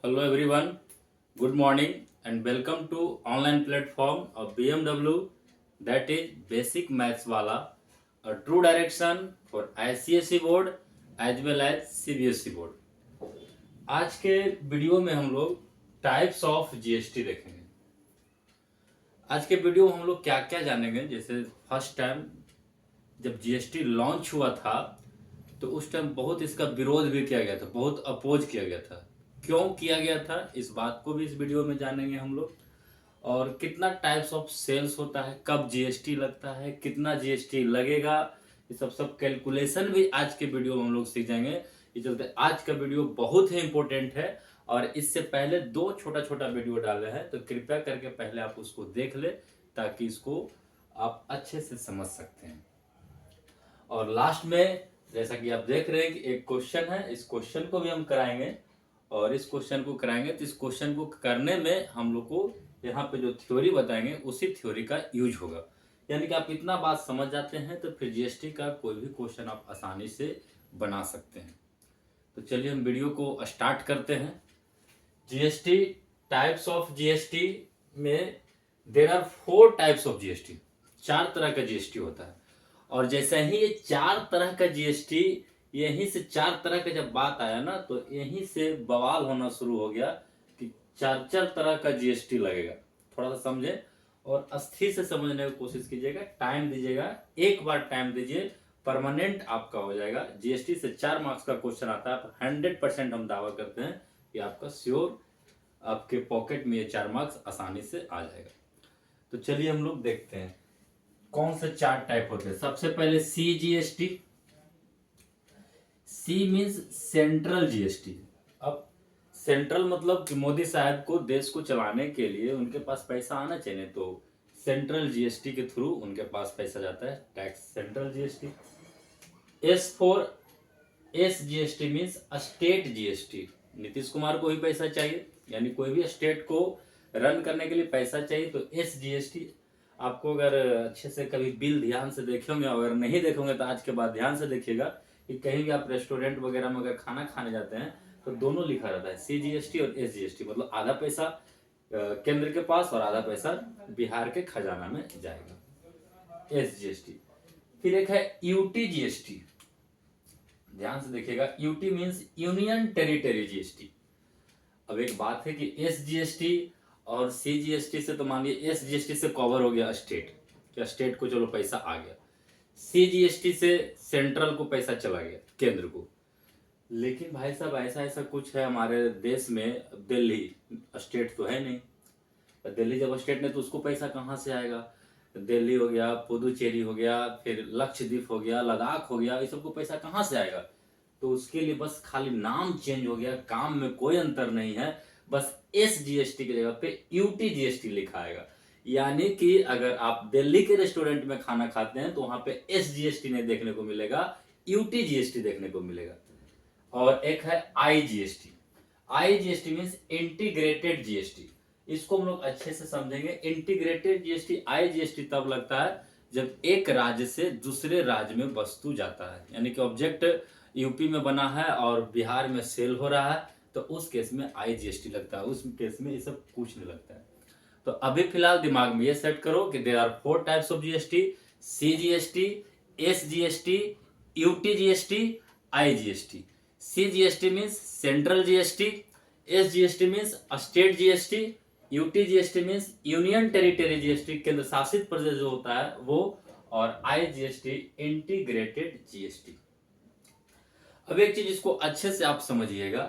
Hello everyone, good morning and welcome to online platform of BMW, that is Basic Maths Wala, a true direction for ICSE board as well as CBSE board। आज के video में हम लोग types of GST देखेंगे। आज के video में हम लोग क्या क्या जानेंगे। जैसे फर्स्ट टाइम जब जीएसटी लॉन्च हुआ था तो उस टाइम बहुत इसका विरोध भी किया गया था, बहुत अपोज किया गया था। क्यों किया गया था इस बात को भी इस वीडियो में जानेंगे हम लोग। और कितना टाइप्स ऑफ सेल्स होता है, कब जीएसटी लगता है, कितना जीएसटी लगेगा, ये सब कैलकुलेशन भी आज के वीडियो में हम लोग सीख जाएंगे। ये चलते आज का वीडियो बहुत ही इंपॉर्टेंट है और इससे पहले दो छोटा छोटा वीडियो डाले हैं, तो कृपया करके पहले आप उसको देख ले ताकि इसको आप अच्छे से समझ सकते हैं। और लास्ट में जैसा कि आप देख रहे हैं कि एक क्वेश्चन है, इस क्वेश्चन को भी हम कराएंगे और इस क्वेश्चन को कराएंगे तो इस क्वेश्चन को करने में हम लोग को यहाँ पे जो थ्योरी बताएंगे उसी थ्योरी का यूज होगा। यानी कि आप इतना बात समझ जाते हैं तो फिर जीएसटी का कोई भी क्वेश्चन आप आसानी से बना सकते हैं। तो चलिए हम वीडियो को स्टार्ट करते हैं। जीएसटी, टाइप्स ऑफ जीएसटी में there are 4 types of GST. 4 तरह का जीएसटी होता है और जैसे ही ये 4 तरह का जीएसटी, यहीं से 4 तरह का जब बात आया ना तो यहीं से बवाल होना शुरू हो गया कि 4 तरह का जीएसटी लगेगा। थोड़ा सा समझे और अस्थिर से समझने की कोशिश कीजिएगा, टाइम दीजिएगा, एक बार टाइम दीजिए, परमानेंट आपका हो जाएगा। जीएसटी से 4 मार्क्स का क्वेश्चन आता है, 100% हम दावा करते हैं कि आपका श्योर आपके पॉकेट में ये 4 मार्क्स आसानी से आ जाएगा। तो चलिए हम लोग देखते हैं कौन से 4 टाइप होते हैं। सबसे पहले C GST. C means central GST. अब सेंट्रल मतलब कि मोदी साहब को देश को चलाने के लिए उनके पास पैसा आना चाहिए, तो सेंट्रल जीएसटी के थ्रू उनके पास पैसा जाता है, tax central GST. S for S GST means state GST. Nitish Kumar को ही पैसा चाहिए, यानी कोई भी स्टेट को रन करने के लिए पैसा चाहिए, तो एस जीएसटी। आपको अगर अच्छे से कभी बिल ध्यान से देखेंगे, अगर नहीं देखेंगे तो आज के बाद ध्यान से देखिएगा कि कहीं भी आप रेस्टोरेंट वगैरह में अगर खाना खाने जाते हैं तो दोनों लिखा रहता है सी जीएसटी और एस जीएसटी। मतलब आधा पैसा केंद्र के पास और आधा पैसा बिहार के खजाना में जाएगा, एस जीएसटी। फिर एक है यूटी जीएसटी। ध्यान से देखिएगा, UT means union territory GST. अब एक बात है कि एस जीएसटी और सी जीएसटी से तो मान लीजिए एस जीएसटी से कवर हो गया स्टेट, क्या स्टेट को चलो पैसा आ गया। सी जीएसटी से सेंट्रल को पैसा चला गया, केंद्र को। लेकिन भाई साहब ऐसा ऐसा कुछ है हमारे देश में, दिल्ली स्टेट तो है नहीं। दिल्ली जब स्टेट नहीं तो उसको पैसा कहाँ से आएगा। दिल्ली हो गया, पुदुचेरी हो गया, फिर लक्षद्वीप हो गया, लद्दाख हो गया, ये सबको पैसा कहाँ से आएगा। तो उसके लिए बस खाली नाम चेंज हो गया, काम में कोई अंतर नहीं है। बस एस जीएसटी की जगह पे यूटी जीएसटी लिखा आएगा। यानी कि अगर आप दिल्ली के रेस्टोरेंट में खाना खाते हैं तो वहां पे एस जीएसटी नहीं देखने को मिलेगा, यूटी जीएसटी देखने को मिलेगा। और एक है I GST. I GST means integrated GST. इसको हम लोग अच्छे से समझेंगे। इंटीग्रेटेड जीएसटी, आई जीएसटी तब लगता है जब एक राज्य से दूसरे राज्य में वस्तु जाता है, यानी कि ऑब्जेक्ट यूपी में बना है और बिहार में सेल हो रहा है, तो उस केस में आई जीएसटी लगता है। उस केस में ये सब कुछ नहीं लगता है। तो अभी फिलहाल दिमाग में ये सेट करो कि there are 4 types of GST, C GST, S GST, UT GST, I GST. C GST means central GST, S GST means state GST, UT GST means union territory GST, केंद्र शासित प्रदेश जो होता है वो, और आई जीएसटी इंटीग्रेटेड जीएसटी। अब एक चीज इसको अच्छे से आप समझिएगा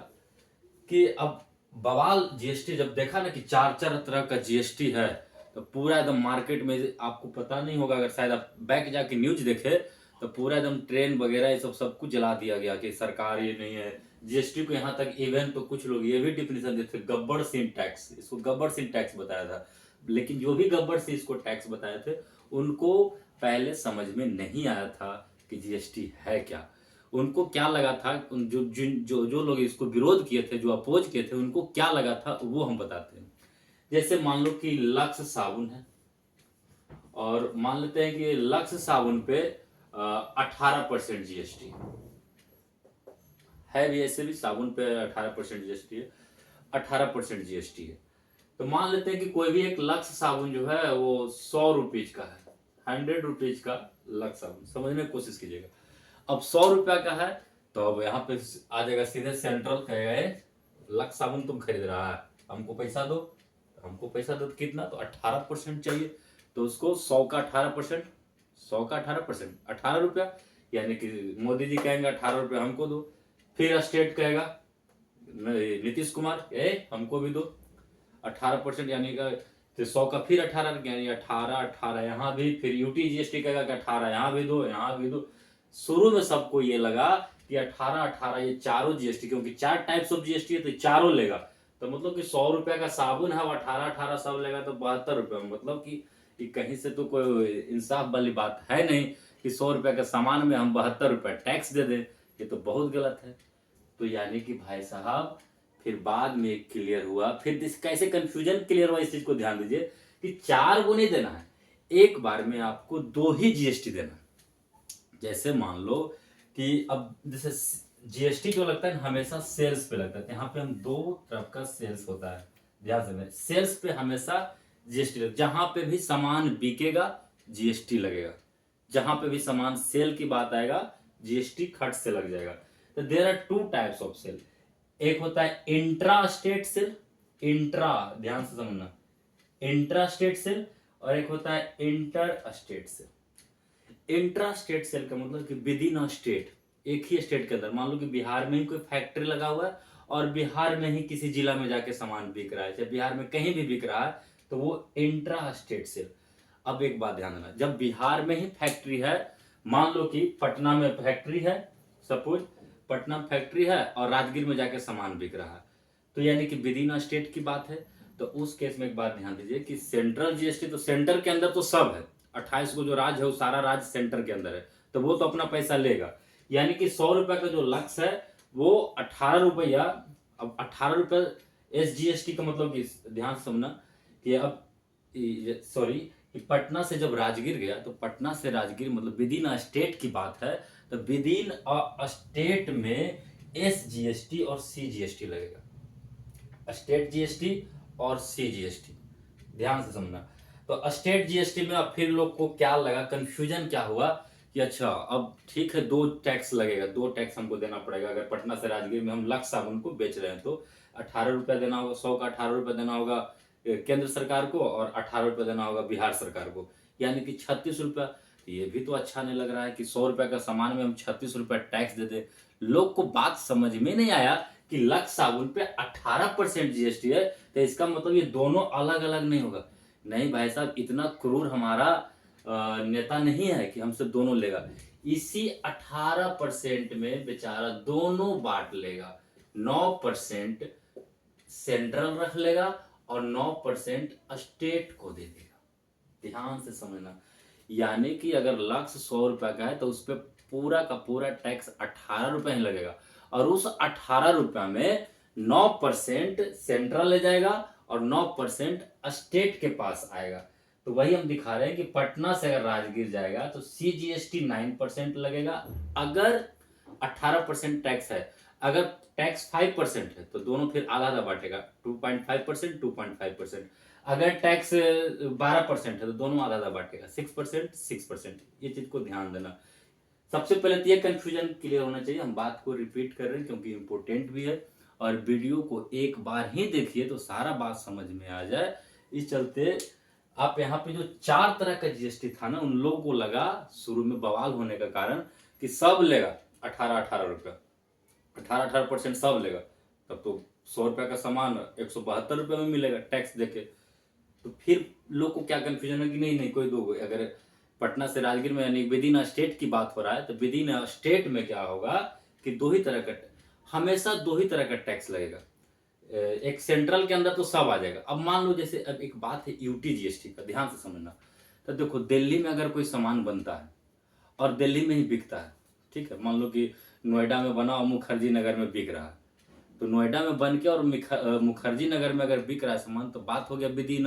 कि अब बवाल जीएसटी जब देखा ना कि 4 तरह का जीएसटी है, तो पूरा एकदम मार्केट में, आपको पता नहीं होगा, अगर शायद आप बैक जाके न्यूज देखे तो पूरा एकदम ट्रेन वगैरह ये सब कुछ जला दिया गया कि सरकार ये नहीं है जीएसटी को। यहाँ तक इवन तो कुछ लोग ये भी डिफिनेशन देते थे गब्बर सिंह टैक्स, इसको गब्बर सिंह टैक्स बताया था। लेकिन जो भी गब्बर सिंह इसको टैक्स बताए थे उनको पहले समझ में नहीं आया था कि जीएसटी है क्या। उनको क्या लगा था, जो जो जो लोग इसको विरोध किए थे, जो अपोज किए थे, उनको क्या लगा था वो हम बताते हैं। जैसे मान लो कि लक्स साबुन है और मान लेते हैं कि लक्स साबुन पे 18% जीएसटी है भी, ऐसे भी साबुन पे 18% जीएसटी है। 18% जीएसटी है। तो मान लेते हैं कि कोई भी एक लक्स साबुन जो है वो 100 रुपीज का है, 100 रुपीज का लक्स साबुन, समझने की कोशिश कीजिएगा। अब 100 रुपया का है तो अब यहाँ पे आ जाएगा सीधे सेंट्रल कहेगा "ए, लक्स साबुन तुम खरीद रहा है, हमको पैसा दो"। हमको पैसा दो तो कितना, तो 18% चाहिए। तो उसको 100 का 18%, 100 का 18%, 18 रुपया, यानी कि मोदी जी कहेंगे 18 रुपया हमको दो। फिर स्टेट कहेगा नीतीश कुमार हमको भी दो 18%, यानी कि 100 का फिर 18, यानी 18 यहाँ भी, फिर यूटी जीएसटी कहेगा कि 18 यहाँ भी दो, यहाँ भी दो। शुरू में सबको ये लगा कि 18 ये चारों जीएसटी, क्योंकि 4 टाइप्स ऑफ जीएसटी है तो चारों लेगा। तो मतलब कि 100 रुपया का साबुन है वो 18 सब लेगा, तो 72 रुपये में, मतलब कि कहीं से तो कोई इंसाफ वाली बात है नहीं कि 100 रुपया के सामान में हम 72 रुपया टैक्स दे दें, ये तो बहुत गलत है। तो यानी कि भाई साहब फिर बाद में क्लियर हुआ, फिर कैसे कंफ्यूजन क्लियर हुआ, इस चीज को ध्यान दीजिए कि 4 को नहीं देना है, एक बार में आपको 2 ही जीएसटी देना है। जैसे मान लो कि अब जैसे जीएसटी जो लगता है हमेशा सेल्स पे लगता है, यहाँ पे हम 2 तरफ का सेल्स होता है, ध्यान से सेल्स पे हमेशा जीएसटी लगता है। जहां पे भी सामान बिकेगा जीएसटी लगेगा, जहां पे भी सामान सेल की बात आएगा जीएसटी खट से लग जाएगा। तो there are 2 types of sale, एक होता है इंट्रा स्टेट सेल, इंट्रा ध्यान से समझना, इंट्रा स्टेट सेल, और एक होता है inter state sale. Intra state sale का मतलब कि विद इन अ स्टेट, एक ही स्टेट के अंदर, मान लो कि बिहार में ही कोई फैक्ट्री लगा हुआ है और बिहार में ही किसी जिला में जाके सामान बिक रहा है, चाहे बिहार में कहीं भी बिक रहा है, तो वो इंट्रा स्टेट सेल। अब एक बात ध्यान देना, जब बिहार में ही फैक्ट्री है, मान लो कि पटना में फैक्ट्री है, सपोज पटना फैक्ट्री है और राजगीर में जाके सामान बिक रहा है, तो यानी कि विद इन स्टेट की बात है। तो उस केस में एक बात ध्यान दीजिए कि सेंट्रल जीएसटी तो सेंटर के अंदर तो सब है, 28 को जो राज्य है वो सारा राज्य सेंटर के अंदर है, तो वो तो अपना पैसा लेगा। यानी कि 100 रुपया का जो लक्ष्य है वो 18 रुपया, अब 18 रुपया एसजीएसटी का मतलब कि ध्यान समझना कि अब सॉरी कि पटना से जब राजगीर गया तो पटना से राजगीर मतलब विद इन स्टेट की बात है, तो विद इन स्टेट में एसजीएसटी और सीजीएसटी लगेगा, स्टेट जीएसटी और सीजीएसटी, ध्यान से समझना। तो स्टेट जीएसटी में अब फिर लोग को क्या लगा, कंफ्यूजन क्या हुआ कि अच्छा अब ठीक है 2 टैक्स लगेगा, 2 टैक्स हमको देना पड़ेगा। अगर पटना से राजगीर में हम लक्स साबुन को बेच रहे हैं तो 18 रुपया देना होगा, 100 का 18 रुपया देना होगा केंद्र सरकार को और 18 रुपया देना होगा बिहार सरकार को, यानी कि 36 रुपया। ये भी तो अच्छा नहीं लग रहा है कि 100 रुपया का सामान में हम 36 रुपया टैक्स दे दे। लोग को बात समझ में नहीं आया कि लक्स साबुन पे 18% जीएसटी है, तो इसका मतलब ये दोनों अलग अलग नहीं होगा। नहीं भाई साहब, इतना क्रूर हमारा नेता नहीं है कि हमसे दोनों लेगा। इसी 18% में बेचारा दोनों बांट लेगा, 9% सेंट्रल रख लेगा और 9% स्टेट को दे देगा। ध्यान से समझना, यानी कि अगर लक्ष्य 100 रुपया का है तो उस पर पूरा का पूरा टैक्स 18 रुपया ही लगेगा, और उस 18 रुपया में 9% सेंट्रल ले जाएगा और 9% स्टेट के पास आएगा। तो वही हम दिखा रहे हैं कि पटना से अगर राजगीर जाएगा तो सीजीएसटी 9% लगेगा अगर 18% टैक्स है, अगर टैक्स 5% है तो दोनों फिर आधा आधा बांटेगा, 2.5% 2.5%, अगर टैक्स 12% है तो दोनों आधा आधा बांटेगा, 6% 6%। ये चीज को ध्यान देना। सबसे पहले तो ये कंफ्यूजन क्लियर होना चाहिए, हम बात को रिपीट कर रहे हैं क्योंकि इंपॉर्टेंट भी है, और वीडियो को एक बार ही देखिए तो सारा बात समझ में आ जाए। इस चलते आप यहाँ पे जो 4 तरह का जीएसटी था ना, उन लोगों को लगा शुरू में बवाल होने का कारण कि सब लेगा 18 रुपया, 18% सब लेगा, तब तो 100 रुपया का सामान 172 रुपये में मिलेगा टैक्स देके। तो फिर लोग को क्या कंफ्यूजन है कि नहीं कोई दो, अगर पटना से राजगीर में यानी विद इन स्टेट की बात हो रहा है तो विद इन स्टेट में क्या होगा कि 2 ही तरह का, हमेशा 2 ही तरह का टैक्स लगेगा। एक सेंट्रल के अंदर तो सब आ जाएगा। अब मान लो जैसे अब एक बात है यूटी जीएसटी का, ध्यान से समझना। तो देखो दिल्ली में अगर कोई सामान बनता है और दिल्ली में ही बिकता है, ठीक है, मान लो कि नोएडा में बना और मुखर्जी नगर में बिक रहा है, तो नोएडा में बन के और मुखर्जी नगर में अगर बिक रहा है सामान, तो बात हो गया विद इन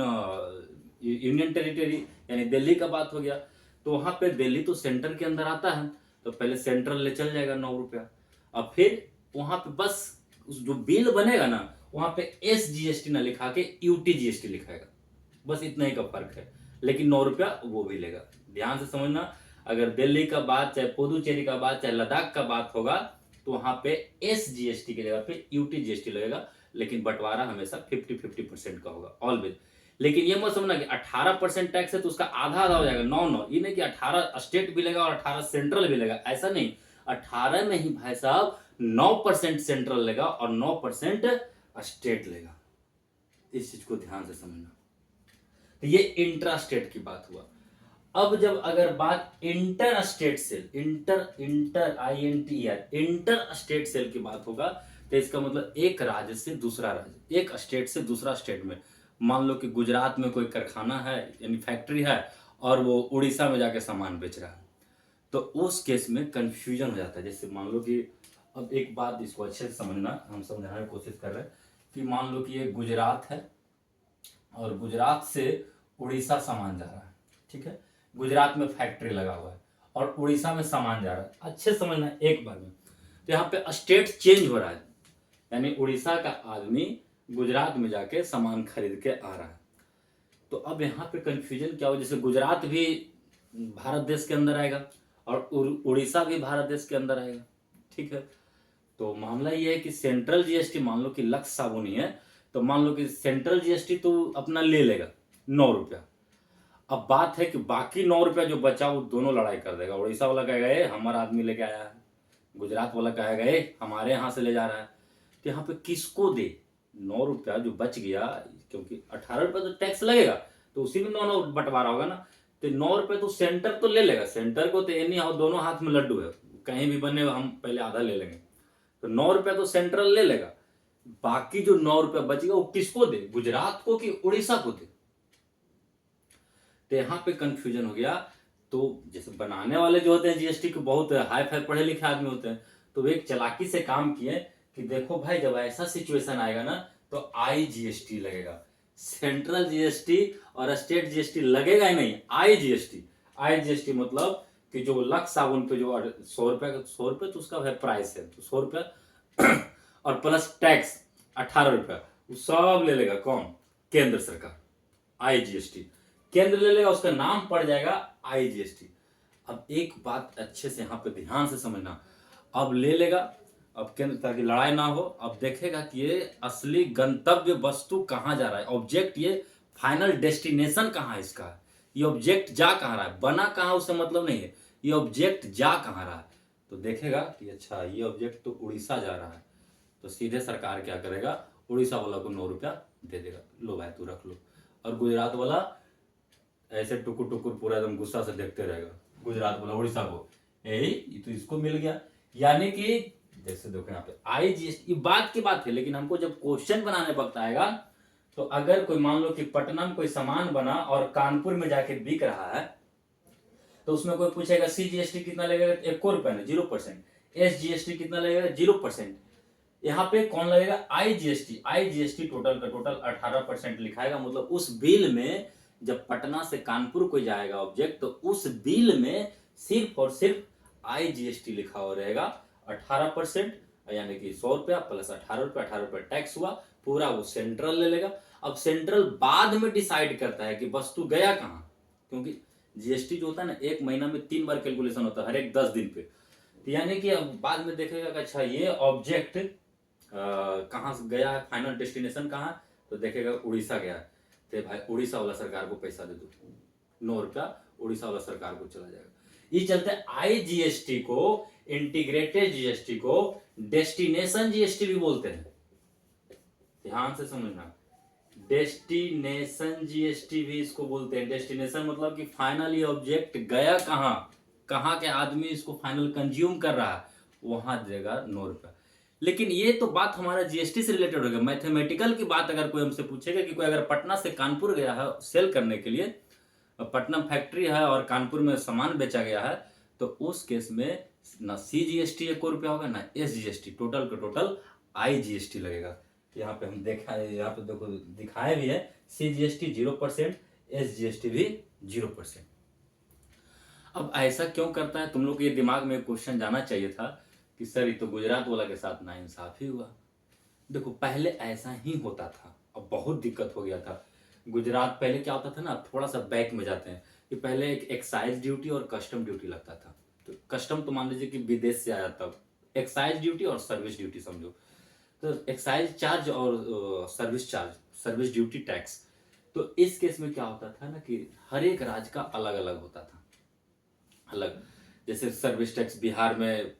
यूनियन टेरिटरी यानी दिल्ली का बात हो गया। तो वहां पे दिल्ली तो सेंटर के अंदर आता है, तो पहले सेंट्रल ले चल जाएगा 9 रुपया। अब फिर वहां पे बस उस जो बिल बनेगा ना वहां पे SGST ना लिखा के UTGST लिखाएगा, बस इतना ही का फर्क है। लेकिन 9 रुपया वो भी लेगा। ध्यान से समझना, अगर दिल्ली का बात, चाहे पुदुचेरी का बात, चाहे लद्दाख का बात होगा, तो वहां पे SGST की जगह पे UTGST लगेगा, लेकिन बंटवारा हमेशा 50-50% का होगा ऑलवेज। लेकिन ये मत समझना कि 18% टैक्स है तो उसका आधा आधा हो जाएगा, 9-9, ये नहीं कि 18 स्टेट भी लेगा और 18 सेंट्रल भी लेगा, ऐसा नहीं। 18 में ही भाई साहब 9% सेंट्रल लेगा और 9% स्टेट लेगा। इस चीज को ध्यान से समझना। तो ये इंट्रा स्टेट की बात हुआ। अब जब अगर बात inter state sale, inter inter state sale की बात होगा, तो इसका मतलब एक राज्य से दूसरा राज्य, एक स्टेट से दूसरा स्टेट में। मान लो कि गुजरात में कोई कारखाना है यानी फैक्ट्री है और वो उड़ीसा में जाके सामान बेच रहा है, तो उस केस में कंफ्यूजन हो जाता है। जैसे मान लो कि, अब एक बात इसको अच्छे से समझना, हम समझाने की कोशिश कर रहे हैं कि मान लो कि ये गुजरात है और गुजरात से उड़ीसा सामान जा रहा है, ठीक है। गुजरात में फैक्ट्री लगा हुआ है और उड़ीसा में सामान जा रहा है, अच्छे समझना एक बार में। तो यहाँ पे स्टेट चेंज हो रहा है, यानी उड़ीसा का आदमी गुजरात में जाके सामान खरीद के आ रहा है। तो अब यहाँ पे कंफ्यूजन क्या हो, जैसे गुजरात भी भारत देश के अंदर आएगा और उड़ीसा भी भारत देश के अंदर आएगा, ठीक है। तो मामला ये है कि सेंट्रल जीएसटी, मान लो कि लक्ष्य साबुनी है, तो मान लो कि सेंट्रल जीएसटी तो अपना ले लेगा 9 रुपया। अब बात है कि बाकी 9 रुपया जो बचा वो दोनों लड़ाई कर देगा। उड़ीसा वाला कहेगा ए हमारा आदमी लेके आया है, गुजरात वाला कहेगा ए हमारे यहाँ से ले जा रहा है। तो यहाँ पे किसको दे 9 रुपया जो बच गया, क्योंकि 18 रुपया तो टैक्स लगेगा, तो उसी में 9 बंटवारा होगा ना। तो 9 रुपये तो सेंटर तो ले लेगा, सेंटर को तो एनी हाउ दोनों हाथ में लड्डू है, कहीं भी बने हम पहले आधा ले लेंगे। तो 9 रुपया तो सेंट्रल ले लेगा, बाकी जो 9 रुपया बचेगा वो किसको दे, गुजरात को कि उड़ीसा को दे। तो यहां पे कंफ्यूजन हो गया। तो जैसे बनाने वाले जो होते हैं जीएसटी के, बहुत हाई फाई पढ़े लिखे आदमी होते हैं, तो वे एक चालाकी से काम किए कि देखो भाई जब ऐसा सिचुएशन आएगा ना तो IGST लगेगा, सेंट्रल जीएसटी और स्टेट जीएसटी लगेगा ही नहीं, IGST मतलब कि जो लक्स साबुन पे जो 100 रुपया, 100 रुपये तो उसका है प्राइस है, तो 100 रुपया और प्लस टैक्स 18 रुपया, वो सब ले लेगा कौन, केंद्र सरकार, IGST केंद्र ले लेगा, उसका नाम पड़ जाएगा IGST। अब एक बात अच्छे से यहाँ पे ध्यान से समझना, अब ले लेगा, अब केंद्र, ताकि लड़ाई ना हो, अब देखेगा कि ये असली गंतव्य वस्तु कहाँ जा रहा है, ऑब्जेक्ट, ये फाइनल डेस्टिनेशन कहाँ है इसका, ये ऑब्जेक्ट जा कहाँ रहा है, बना कहाँ उससे मतलब नहीं है, ये ऑब्जेक्ट जा कहाँ रहा है। तो देखेगा कि अच्छा ये ऑब्जेक्ट तो उड़ीसा जा रहा है, तो सीधे सरकार क्या करेगा, उड़ीसा वाला को 9 रुपया दे देगा, लो भाई तू रख लो। और गुजरात वाला ऐसे टुकुर टुकुर पूरा एकदम गुस्सा से देखते रहेगा, गुजरात वाला उड़ीसा को, ये तो इसको मिल गया। यानी कि जैसे देखो यहाँ पे IGST बात की बात है, लेकिन हमको जब क्वेश्चन बनाने वक्त आएगा, तो अगर कोई मान लो कि पटना में कोई सामान बना और कानपुर में जाके बिक रहा है, तो उसमें कोई पूछेगा CGST कितना लगेगा, 1 रुपया में 0%, SGST कितना लगेगा 0%। यहाँ पे कौन लगेगा, IGST टोटल का टोटल 18% लिखाएगा। मतलब उस बिल में जब पटना से कानपुर को जाएगा ऑब्जेक्ट, तो उस बिल में सिर्फ और सिर्फ IGST लिखा हुआ रहेगा 18%, यानी कि 100 रुपया प्लस 18 रुपया, 18 रुपया टैक्स हुआ, पूरा वो सेंट्रल ले लेगा। अब सेंट्रल बाद में डिसाइड करता है कि वस्तु गया कहाँ, क्योंकि जीएसटी जो होता है ना 1 महीना में 3 बार कैलकुलेशन होता है, हर एक 10 दिन पे। तो यानी कि अब बाद में देखेगा कि अच्छा ये ऑब्जेक्ट कहाँ से गया है, फाइनल डेस्टिनेशन कहाँ, तो देखेगा उड़ीसा गया है, तो भाई उड़ीसा वाला सरकार को पैसा दे दो, 9 रुपया उड़ीसा वाला सरकार को चला जाएगा। ये चलते IGST को, इंटीग्रेटेड जीएसटी को डेस्टिनेशन जीएसटी भी बोलते हैं, ध्यान से समझना, डेस्टिनेशन जीएसटी भी इसको बोलते हैं। डेस्टिनेशन मतलब कि फाइनली ऑब्जेक्ट गया कहाँ, कहाँ के आदमी इसको फाइनल कंज्यूम कर रहा है, वहां देगा 9 रुपया। लेकिन ये तो बात हमारा जीएसटी से रिलेटेड हो गया। मैथमेटिकल की बात अगर कोई हमसे पूछेगा कि कोई अगर पटना से कानपुर गया है सेल करने के लिए, पटना फैक्ट्री है और कानपुर में सामान बेचा गया है, तो उस केस में ना CGST 1 रुपया होगा ना SGST, टोटल का टोटल IGST लगेगा। यहाँ पे हम देखा, यहाँ पे देखो दिखाए भी है, CGST 0%, SGST भी 0%। अब ऐसा क्यों करता है, तुम लोग के ये दिमाग में क्वेश्चन जाना चाहिए था कि सर ये तो गुजरात वाला के साथ नाइंसाफी हुआ, देखो पहले ऐसा ही होता था, अब बहुत दिक्कत हो गया था। गुजरात पहले क्या होता था ना, थोड़ा सा बैक में जाते हैं कि पहले एक एक्साइज ड्यूटी और कस्टम ड्यूटी लगता था। तो कस्टम तो मान लीजिए कि विदेश से आया तब, एक्साइज ड्यूटी और सर्विस ड्यूटी समझो। तो एक्साइज चार्ज और service charge, service duty tax. तो इस केस में क्या होता था ना कि हर एक राज्य का अलग अलग होता था, अलग। जैसे सर्विस टैक्स बिहार में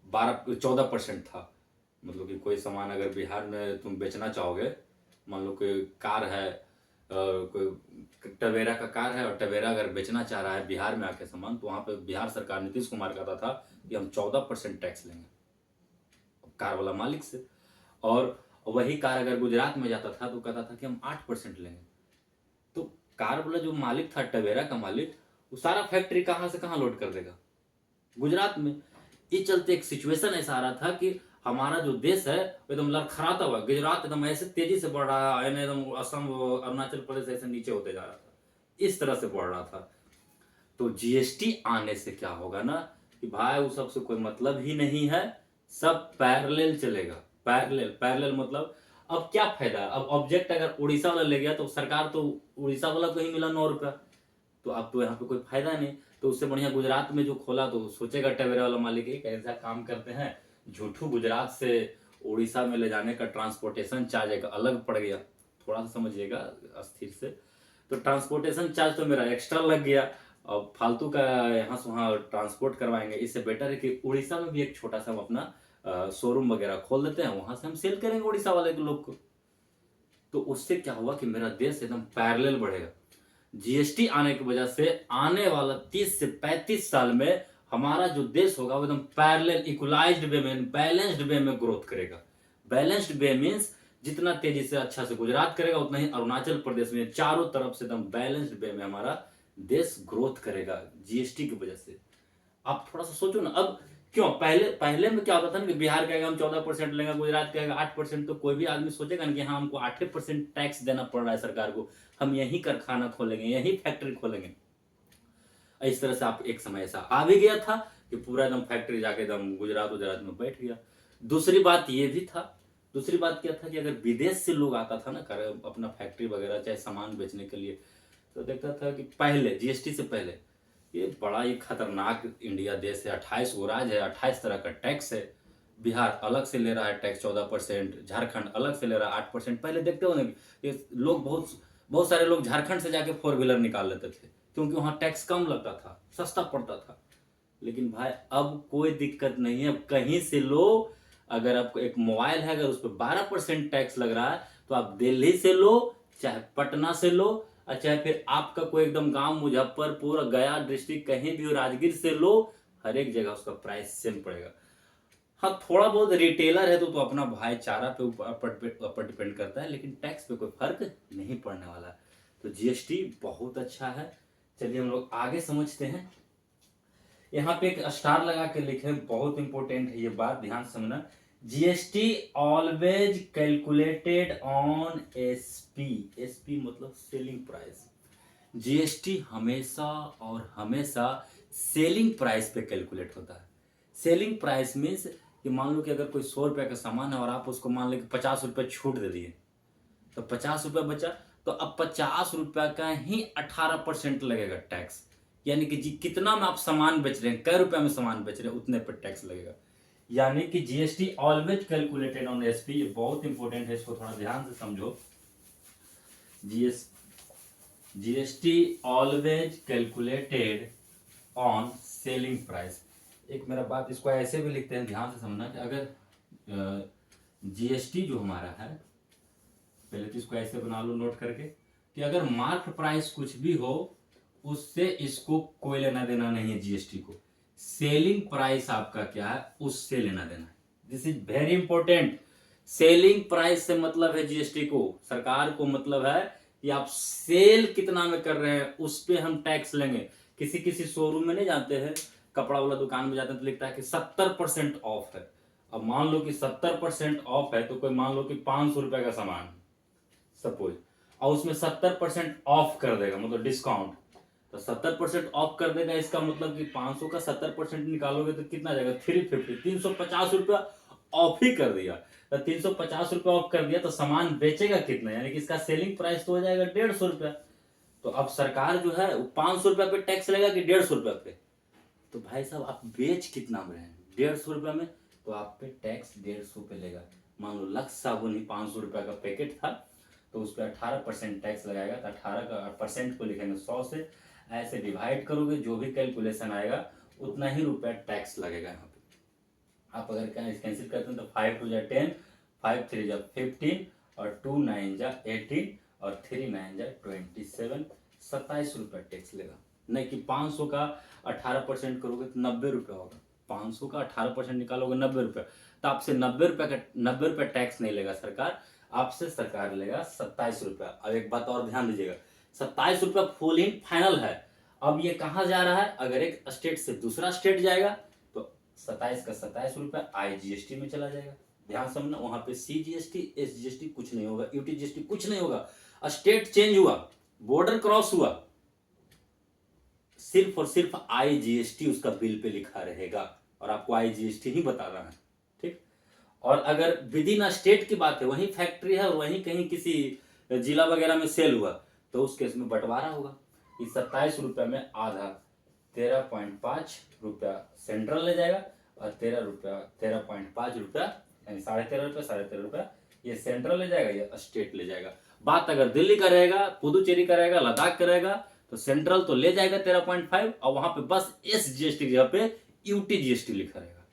12-14% था। मतलब कि कोई सामान अगर बिहार में तुम बेचना चाहोगे, मान लो कोई कार है, कोई टवेरा का कार है और टवेरा अगर बेचना चाह रहा है बिहार में आके सामान, तो वहां पे बिहार सरकार नीतीश कुमार कहता था कि हम 14% टैक्स लेंगे कार वाला मालिक से। और वही कार अगर गुजरात में जाता था तो कहता था कि हम 8% लेंगे। तो कार वाला जो मालिक था, टवेरा का मालिक, वो सारा फैक्ट्री कहाँ से कहाँ लोड कर देगा, गुजरात में। इस चलते एक सिचुएशन ऐसा आ रहा था कि हमारा जो देश है एकदम लड़खड़ाता हुआ, गुजरात एकदम ऐसे तेजी से बढ़ रहा है, एकदम असम अरुणाचल प्रदेश ऐसे नीचे होते जा रहा था, इस तरह से बढ़ रहा था। तो जीएसटी आने से क्या होगा ना कि भाई उस सब से कोई मतलब ही नहीं है, सब पैरेलल चलेगा। पैरेलल, पैरेलल मतलब अब क्या फायदा, अब ऑब्जेक्ट अगर उड़ीसा वाला ले गया तो सरकार तो उड़ीसा वाला को ही मिला 9 रुपया, तो अब तो यहाँ पे कोई फायदा नहीं। तो उससे बढ़िया गुजरात में जो खोला, तो सोचेगा टवेरा वाला मालिक एक ऐसा काम करते हैं, झूठू गुजरात से उड़ीसा में ले जाने का ट्रांसपोर्टेशन चार्ज एक अलग पड़ गया, थोड़ा सा समझिएगा अस्थिर से। तो ट्रांसपोर्टेशन चार्ज तो मेरा एक्स्ट्रा लग गया, और फालतू का यहाँ से वहाँ ट्रांसपोर्ट करवाएंगे। इससे बेटर है कि उड़ीसा में भी एक छोटा सा हम अपना शोरूम वगैरह खोल देते हैं, वहां से हम सेल करेंगे उड़ीसा वाले के लोग को। तो उससे क्या हुआ कि मेरा देश एकदम पैरेलल बढ़ेगा। जीएसटी आने की वजह से आने वाला 30 से 35 साल में हमारा जो देश होगा वो एकदम पैरेलल, इक्वलाइज्ड वे में, बैलेंस्ड वे में ग्रोथ करेगा। बैलेंस्ड वे मीन्स जितना तेजी से अच्छा से गुजरात करेगा उतना ही अरुणाचल प्रदेश में, चारों तरफ से एकदम बैलेंस्ड वे में हमारा देश ग्रोथ करेगा जीएसटी की वजह से। आप थोड़ा सा सोचो ना, अब क्यों पहले पहले में क्या होता था ना कि बिहार कहेगा हम 14% लेंगे, गुजरात कहेगा 8%, तो कोई भी आदमी सोचेगा ना कि हाँ हमको 8% टैक्स देना पड़ रहा है सरकार को, हम यही कारखाना खोलेंगे, यही फैक्ट्री खोलेंगे। इस तरह से आप एक समय ऐसा आ भी गया था कि पूरा एकदम फैक्ट्री जाके एकदम गुजरात गुजरात में बैठ गया। दूसरी बात ये भी था, दूसरी बात क्या था कि अगर विदेश से लोग आता था ना कर अपना फैक्ट्री वगैरह चाहे सामान बेचने के लिए, तो देखता था कि पहले जीएसटी से पहले ये बड़ा ही खतरनाक इंडिया देश है, 28 गो राज्य है, 28 तरह का टैक्स है। बिहार अलग से ले रहा है टैक्स 14%, झारखंड अलग से ले रहा है 8%। पहले देखते हो ना ये लोग, बहुत बहुत सारे लोग झारखंड से जाके 4 व्हीलर निकाल लेते थे क्योंकि वहां टैक्स कम लगता था, सस्ता पड़ता था। लेकिन भाई अब कोई दिक्कत नहीं है, अब कहीं से लो। अगर आपको एक मोबाइल है, अगर उस पर 12% टैक्स लग रहा है, तो आप दिल्ली से लो, चाहे पटना से लो, और चाहे फिर आपका कोई एकदम गांव मुजफ्फरपुर, गया डिस्ट्रिक्ट कहीं भी हो, राजगीर से लो, हर एक जगह उसका प्राइस सेम पड़ेगा। हाँ थोड़ा बहुत रिटेलर है तो अपना भाईचारा पे ऊपर डिपेंड करता है, लेकिन टैक्स पे कोई फर्क नहीं पड़ने वाला। तो जीएसटी बहुत अच्छा है। चलिए हम लोग आगे समझते हैं। यहाँ पे एक स्टार लगा के लिखे, बहुत इंपॉर्टेंट है ये बात, ध्यान से समझना। GST always calculated on SP. SP मतलब सेलिंग प्राइस। जीएसटी हमेशा और हमेशा सेलिंग प्राइस पे कैलकुलेट होता है। सेलिंग प्राइस मीन्स कि मान लो कि अगर कोई 100 रुपए का सामान है और आप उसको मान लो कि 50 रुपए छूट दे दिए, तो 50 रुपया बचा, तो अब 50 रुपया का ही 18% लगेगा टैक्स। यानी कि जी कितना में आप सामान बेच रहे हैं, कै रुपया में सामान बेच रहे हैं, उतने पर टैक्स लगेगा। यानी कि GST always calculated on SP. ये बहुत इंपॉर्टेंट है, इसको थोड़ा ध्यान से समझो। GST always calculated on selling price. एक मेरा बात, इसको ऐसे भी लिखते हैं, ध्यान से समझना कि अगर जीएसटी जो हमारा है, पहले तो इसको ऐसे बना लो नोट करके कि अगर मार्क प्राइस कुछ भी हो, उससे इसको कोई लेना देना नहीं है जीएसटी को। सेलिंग प्राइस आपका क्या है, उससे लेना देना है। This is very important. Selling price से मतलब है जीएसटी को, सरकार को मतलब है कि आप सेल कितना में कर रहे हैं उस पे हम टैक्स लेंगे। किसी किसी शोरूम में नहीं जाते हैं, कपड़ा वाला दुकान में जाते हैं तो लिखता है कि 70% ऑफ है। अब मान लो कि 70% ऑफ है, तो कोई मान लो कि 500 रुपए का सामान सपोज, और उसमें 70% ऑफ कर देगा, मतलब डिस्काउंट। तो 70% ऑफ कर देगा, इसका मतलब कि 500 का 70% निकालोगे तो कितना जाएगा, 350, 350 रुपया ऑफ ही कर दिया, तो 350 रुपये ऑफ कर दिया तो सामान बेचेगा कितना, यानी कि इसका सेलिंग प्राइस तो हो जाएगा 150 रुपया। तो अब सरकार जो है 500 रुपया पे टैक्स लेगा कि 150 रुपया पे? तो भाई साहब आप बेच कितना में रहे हैं, 150 रुपया में, तो आप पे टैक्स 150 पे लेगा। मान लो लक्स साबुन ही 500 रुपया का पैकेट था, तो उस पर 18% टैक्स लगाएगा, तो 18% को लिखेंगे 100 से, ऐसे डिवाइड करोगे, जो भी कैलकुलेशन आएगा उतना ही रुपया टैक्स लगेगा यहाँ पे। आप अगर कैंसिल करते हैं तो 5 2 जा 10, 5 3 जा 15, और 2 9 जा 18, और 3 9 जा 27, 27 रुपया टैक्स लेगा। नहीं कि 500 का 18% करोगे तो 90 रुपया होगा, 500 का 18% निकालोगे 90 रुपया, तो आपसे 90 रुपया टैक्स नहीं लेगा सरकार, आपसे सरकार लेगा 27 रुपया। अब एक बात और ध्यान दीजिएगा, 27 रुपया फुल इन फाइनल है। अब ये कहाँ जा रहा है, अगर एक स्टेट से दूसरा स्टेट जाएगा तो 27 का 27 रुपया IGST में चला जाएगा। ध्यान समझना, वहां पे CGST SGST कुछ नहीं होगा, UTGST कुछ नहीं होगा। स्टेट चेंज हुआ, बॉर्डर क्रॉस हुआ, सिर्फ और सिर्फ IGST उसका बिल पे लिखा रहेगा, और आपको IGST ही बता रहा है, ठीक। और अगर विद इन स्टेट की बात है, वहीं फैक्ट्री है और वहीं कहीं किसी जिला वगैरह में सेल हुआ, तो उस केस में बंटवारा होगा। इस 27 रुपया में आधा 13.5 रुपया सेंट्रल ले जाएगा, और 13.5 रुपया यानी 13.5 रुपया ये सेंट्रल ले जाएगा, ये स्टेट ले जाएगा। बात अगर दिल्ली का रहेगा, पुदुचेरी का रहेगा, लद्दाख का रहेगा, तो सेंट्रल तो ले जाएगा 13.5, और वहां पे बस SGST की जगह पे UTGST लिखा रहेगा।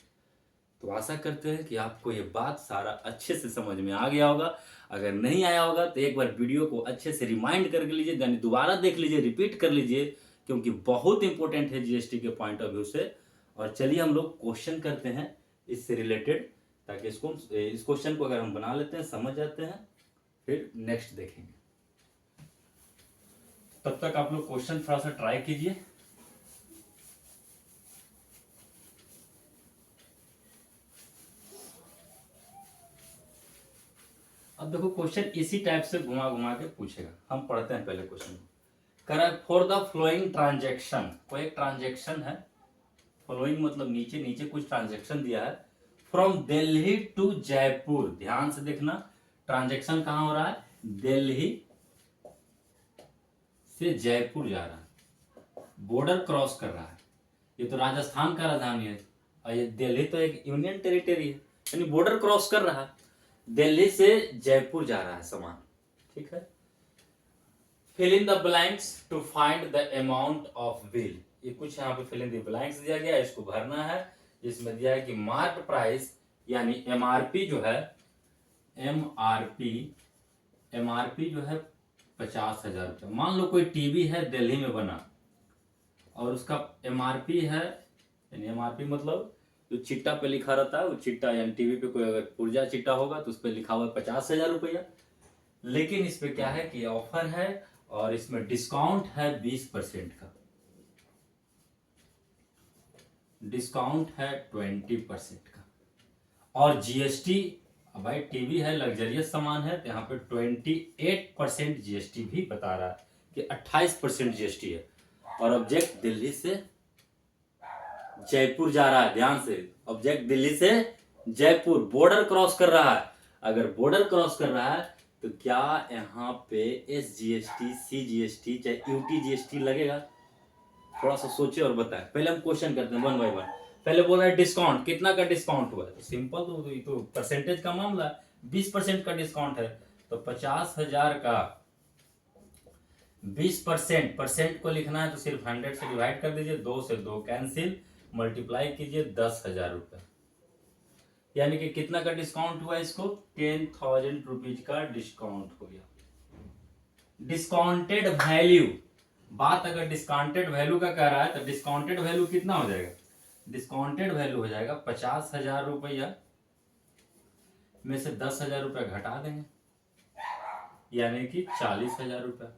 तो आशा करते हैं कि आपको ये बात सारा अच्छे से समझ में आ गया होगा। अगर नहीं आया होगा तो एक बार वीडियो को अच्छे से रिमाइंड करके लीजिए, यानी दोबारा देख लीजिए, रिपीट कर लीजिए, क्योंकि बहुत इंपॉर्टेंट है GST के पॉइंट ऑफ व्यू से। और चलिए हम लोग क्वेश्चन करते हैं इससे रिलेटेड, ताकि इस क्वेश्चन को अगर हम बना लेते हैं, समझ जाते हैं, फिर नेक्स्ट देखेंगे। तब तक आप लोग क्वेश्चन थोड़ा सा ट्राई कीजिए। अब देखो क्वेश्चन इसी टाइप से घुमा घुमा के पूछेगा। हम पढ़ते हैं पहले क्वेश्चन को। Correct for the flowing transaction, कोई एक ट्रांजेक्शन है, फ्लोइंग मतलब नीचे नीचे कुछ ट्रांजेक्शन दिया है, फ्रॉम दिल्ली टू जयपुर। ध्यान से देखना, ट्रांजेक्शन कहां हो रहा है, दिल्ली से जयपुर जा रहा है, बॉर्डर क्रॉस कर रहा है। ये तो राजस्थान का राजधानी है, और ये दिल्ली तो एक यूनियन टेरिटरी है, यानी बॉर्डर क्रॉस कर रहा है, दिल्ली से जयपुर जा रहा है सामान, ठीक है। Fill in the blanks to find the amount of bill. ये कुछ यहाँ पे फिल इन द ब्लैंक्स दिया गया है, इसको भरना है। जिसमें दिया है कि मार्क प्राइस यानी MRP जो है, MRP जो है 50,000 रुपये। मान लो कोई टीवी है दिल्ली में बना, और उसका MRP है, यानी MRP मतलब जो चिट्टा पे लिखा रहता है, वो चिट्टा यानी टीवी पे कोई अगर पुर्जा चिट्टा होगा तो उस पर लिखा हुआ है 50,000 रुपया। लेकिन इस पे क्या है कि ऑफर है, और इसमें डिस्काउंट है 20% का, डिस्काउंट है 20% का, और GST, भाई टीवी है, लग्जरियस सामान है, तो यहाँ पे 28% GST भी बता रहा है कि 28% GST है। और ऑब्जेक्ट दिल्ली से जयपुर जा रहा है, ध्यान से, ऑब्जेक्ट दिल्ली से जयपुर, बॉर्डर क्रॉस कर रहा है। अगर बॉर्डर क्रॉस कर रहा है तो क्या यहाँ पे SGST, CGST चाहे UTGST लगेगा? थोड़ा सा सोचिए और बताएं। पहले हम क्वेश्चन करते हैं 1 बाय 1। पहले बोल रहा है डिस्काउंट, कितना का डिस्काउंट हुआ है, तो सिंपल, तो परसेंटेज का मामला, 20% का डिस्काउंट है, तो 50,000 का 20%, परसेंट को लिखना है तो सिर्फ 100 से डिवाइड कर दीजिए, 2 से 2 कैंसिल, मल्टीप्लाई कीजिए 10,000 रुपये, यानी कि कितना का डिस्काउंट हुआ, इसको 10,000 रुपीज का डिस्काउंट हो गया। डिस्काउंटेड वैल्यू, बात अगर डिस्काउंटेड वैल्यू का कह रहा है तो डिस्काउंटेड वैल्यू कितना हो जाएगा, डिस्काउंटेड वैल्यू हो जाएगा 50,000 रुपया में से 10,000 रुपया घटा देंगे, यानी कि 40,000 रुपया।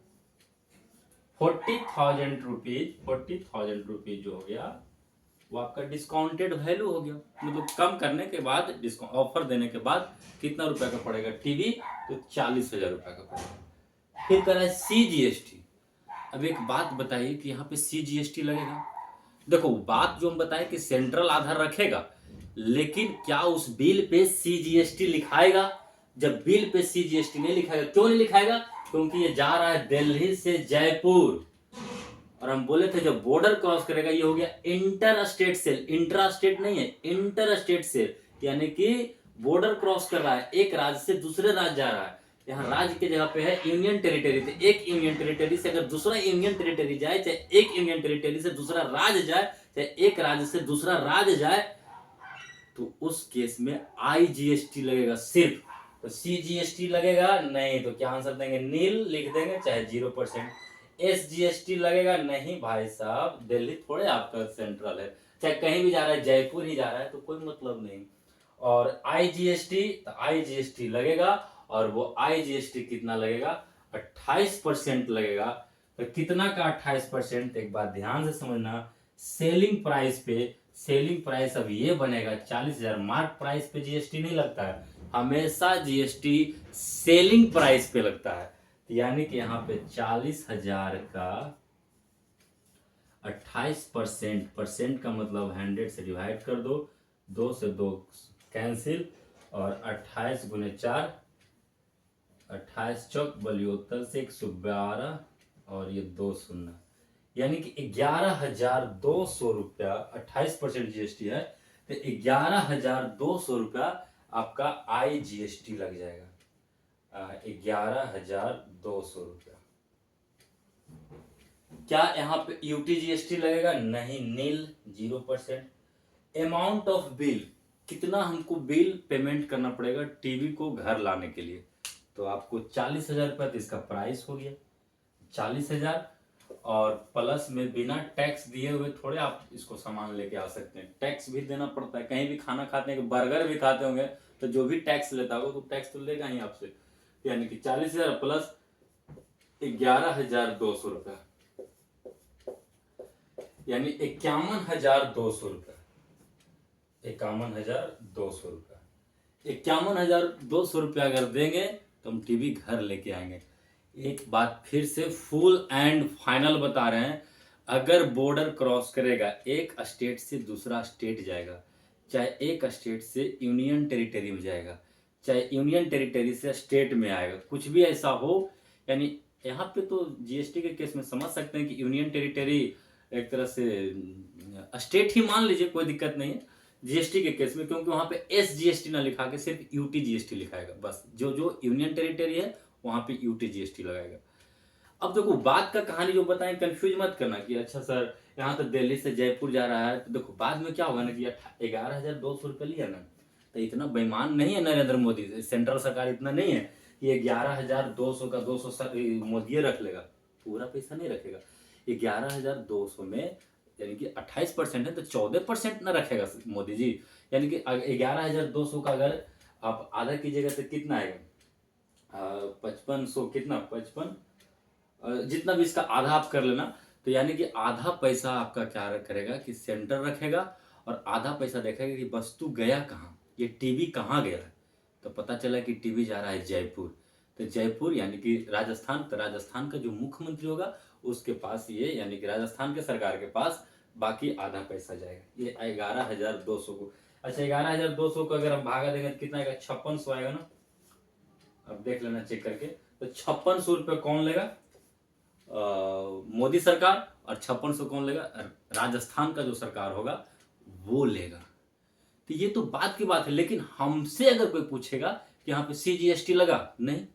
40,000 रुपीज जो हो गया वो आपका डिस्काउंटेड वैल्यू हो गया। मतलब कम करने के बाद, डिस्काउंट ऑफर देने के बाद कितना रुपया का पड़ेगा टीवी, तो 40,000 रुपया का पड़ेगा। फिर कह रहा है CGST। अब एक बात बताइए कि यहाँ पे CGST लगेगा। देखो बात जो हम बताए कि सेंट्रल आधार रखेगा, लेकिन क्या उस बिल पे सीजीएसटी लिखाएगा? जब बिल पे सीजीएसटी नहीं लिखाएगा, क्यों नहीं लिखाएगा? क्योंकि ये जा रहा है दिल्ली से जयपुर, और हम बोले थे जब बॉर्डर क्रॉस करेगा ये हो गया inter state sale, intra state नहीं है, इंटर स्टेट सेल, यानी कि बॉर्डर क्रॉस कर रहा है, एक राज्य से दूसरे राज्य जा रहा है। यहाँ राज्य की जगह पे है यूनियन टेरिटरी, तो एक यूनियन टेरिटरी से अगर दूसरा यूनियन टेरिटरी जाए, चाहे एक यूनियन टेरिटरी से दूसरा राज्य जाए, चाहे एक राज्य से दूसरा राज्य जाए, तो उस केस में आईजीएसटी लगेगा सिर्फ। तो सीजीएसटी लगेगा नहीं, तो क्या आंसर देंगे? नील लिख देंगे, चाहे 0%। एसजीएसटी लगेगा नहीं भाई साहब, दिल्ली थोड़े आपका सेंट्रल है, चाहे कहीं भी जा रहा है, जयपुर ही जा रहा है तो कोई मतलब नहीं। और आईजीएसटी, तो आईजीएसटी लगेगा, और वो आईजीएसटी कितना लगेगा? 28% लगेगा। तो कितना का 28%? एक बात ध्यान से समझना, सेलिंग प्राइस पे, सेलिंग प्राइस अब ये बनेगा 40,000, मार्क प्राइस पे जीएसटी नहीं लगता है, हमेशा जीएसटी सेलिंग प्राइस पे लगता है। यानी कि यहाँ पे 40,000 का 28%, परसेंट का मतलब 100 से डिवाइड कर दो, 2 से 2 कैंसिल, और 28 गुने 4, 28 चौक बलियोत्तर से 112, और ये 2 शून्य, यानी कि 11,200 रुपया। 28% जीएसटी है, तो 11,200 रुपया आपका आईजीएसटी लग जाएगा। 11,200 रुपया। क्या यहाँ पे यूटीजीएसटी लगेगा? नहीं, नील, 0%। अमाउंट ऑफ बिल, कितना हमको बिल पेमेंट करना पड़ेगा टीवी को घर लाने के लिए? तो आपको 40,000 रुपया, तो इसका प्राइस हो गया 40,000, और प्लस में बिना टैक्स दिए हुए थोड़े आप इसको सामान लेके आ सकते हैं, टैक्स भी देना पड़ता है। कहीं भी खाना खाते हैं, बर्गर भी खाते होंगे, तो जो भी टैक्स लेता होगा तो टैक्स तो लेगा ही आपसे। यानी कि 40,000 प्लस 11,200 रुपया, यानी 51,200 रुपया, 51,200 रुपया। 51,200 रुपया अगर देंगे तो हम टीवी घर लेके आएंगे। एक बात फिर से फुल एंड फाइनल बता रहे हैं, अगर बॉर्डर क्रॉस करेगा, एक स्टेट से दूसरा स्टेट जाएगा, चाहे एक स्टेट से यूनियन टेरिटरी में जाएगा, चाहे यूनियन टेरिटरी से स्टेट में आएगा, कुछ भी ऐसा हो, यानी यहाँ पे तो जीएसटी के केस में समझ सकते हैं कि यूनियन टेरिटरी एक तरह से स्टेट ही मान लीजिए, कोई दिक्कत नहीं है जीएसटी के केस में, क्योंकि वहां पे एसजीएसटी ना लिखा के सिर्फ यूटीजीएसटी लिखाएगा, बस जो जो यूनियन टेरिटरी है वहां पे यूटीजीएसटी लगाएगा। अब देखो बात का कहानी जो बताएं, कंफ्यूज मत करना कि अच्छा सर यहाँ तो दिल्ली से जयपुर जा रहा है, तो देखो बाद में क्या होगा ना कि 11,200 रुपये लिया ना, तो इतना बेईमान नहीं है नरेंद्र मोदी, सेंट्रल सरकार इतना नहीं है ये 11,200 का 200 मोदी रख लेगा, पूरा पैसा नहीं रखेगा। 11,200 में यानी कि 28% है, तो 14% ना रखेगा मोदी जी, यानी कि 11,200 का अगर आप आधा कीजिएगा तो कितना आएगा? 5500, कितना 55, जितना भी इसका आधा आप कर लेना, तो यानी कि आधा पैसा आपका क्या करेगा कि सेंटर रखेगा, और आधा पैसा देखेगा कि वस्तु गया कहाँ, ये टीवी कहाँ गया है। तो पता चला कि टीवी जा रहा है जयपुर, तो जयपुर यानी कि राजस्थान, तो राजस्थान का जो मुख्यमंत्री होगा उसके पास ये, यानी कि राजस्थान के सरकार के पास बाकी आधा पैसा जाएगा, ये 11,200 को। अच्छा 11,200 को अगर हम भागा देंगे तो कितना आएगा? 5600 आएगा ना, अब देख लेना चेक करके। तो 5600 रुपये कौन लेगा? मोदी सरकार, और 5600 कौन लेगा? राजस्थान का जो सरकार होगा वो लेगा। तो ये तो बात की बात है, लेकिन हमसे अगर कोई पूछेगा कि यहाँ पे सीजीएसटी लगा, नहीं,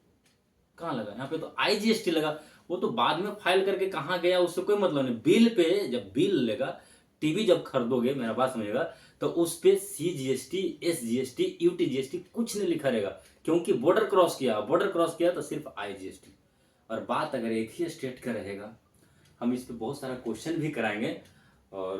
कहाँ लगा? यहाँ पे तो आईजीएसटी लगा, वो तो बाद में फाइल करके कहाँ गया उससे कोई मतलब नहीं। बिल पे जब बिल लेगा, टीवी जब खरीदोगे, मेरा बात समझेगा, तो उस पे सीजीएसटी, एसजीएसटी, यूटीजीएसटी कुछ नहीं लिखा रहेगा, क्योंकि बॉर्डर क्रॉस किया, बॉर्डर क्रॉस किया तो सिर्फ आईजीएसटी। और बात अगर एक ही स्टेट का रहेगा, हम इस पे बहुत सारा क्वेश्चन भी कराएंगे, और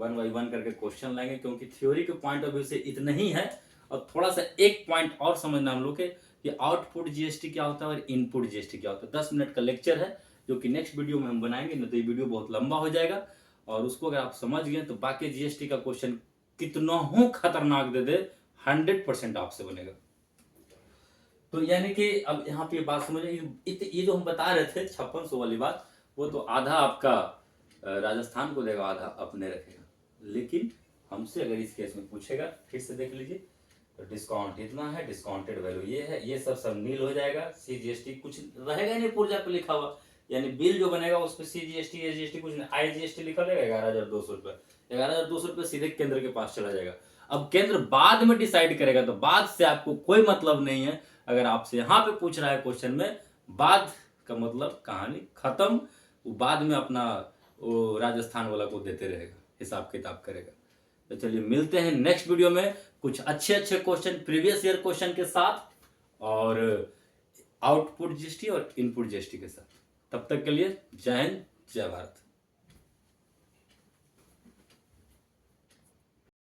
1 बाई 1 करके क्वेश्चन लाएंगे, क्योंकि थ्योरी के पॉइंट ऑफ व्यू से इतना ही है। और थोड़ा सा एक पॉइंट और समझना हम लोग के कि आउटपुट जीएसटी क्या होता है और इनपुट जीएसटी क्या होता है। 10 मिनट का लेक्चर है जो कि नेक्स्ट वीडियो में हम बनाएंगे, नहीं तो ये वीडियो बहुत लंबा हो जाएगा, और उसको अगर आप समझ गए तो बाकी जीएसटी का क्वेश्चन कितना हो खतरनाक दे दे 100% आपसे बनेगा। तो यानी कि अब यहाँ पे बात समझे, ये जो हम बता रहे थे 5600 वाली बात, वो तो आधा आपका राजस्थान को देगा, आधा अपने रखेगा। लेकिन हमसे अगर इस केस में पूछेगा, फिर से देख लीजिए, तो डिस्काउंट इतना है, डिस्काउंटेड वैल्यू ये है, ये सब नील हो जाएगा। CGST कुछ रहेगा नहीं पुर्जा पे लिखा हुआ, यानी बिल जो बनेगा उस पर CGST SGST कुछ नहीं, IGST लिखा रहेगा 11,200 रुपये। 11,200 रुपये सीधे केंद्र के पास चला जाएगा। अब केंद्र बाद में डिसाइड करेगा, तो बाद से आपको कोई मतलब नहीं है। अगर आपसे यहाँ पे पूछ रहा है क्वेश्चन में, बाद का मतलब कहानी खत्म। वो बाद में अपना वो राजस्थान वाला को देते रहेगा, हिसाब किताब करेगा। तो चलिए मिलते हैं नेक्स्ट वीडियो में कुछ अच्छे अच्छे क्वेश्चन, प्रीवियस ईयर क्वेश्चन के साथ, और आउटपुट GST और इनपुट GST के साथ। तब तक के लिए जय हिंद, जय भारत।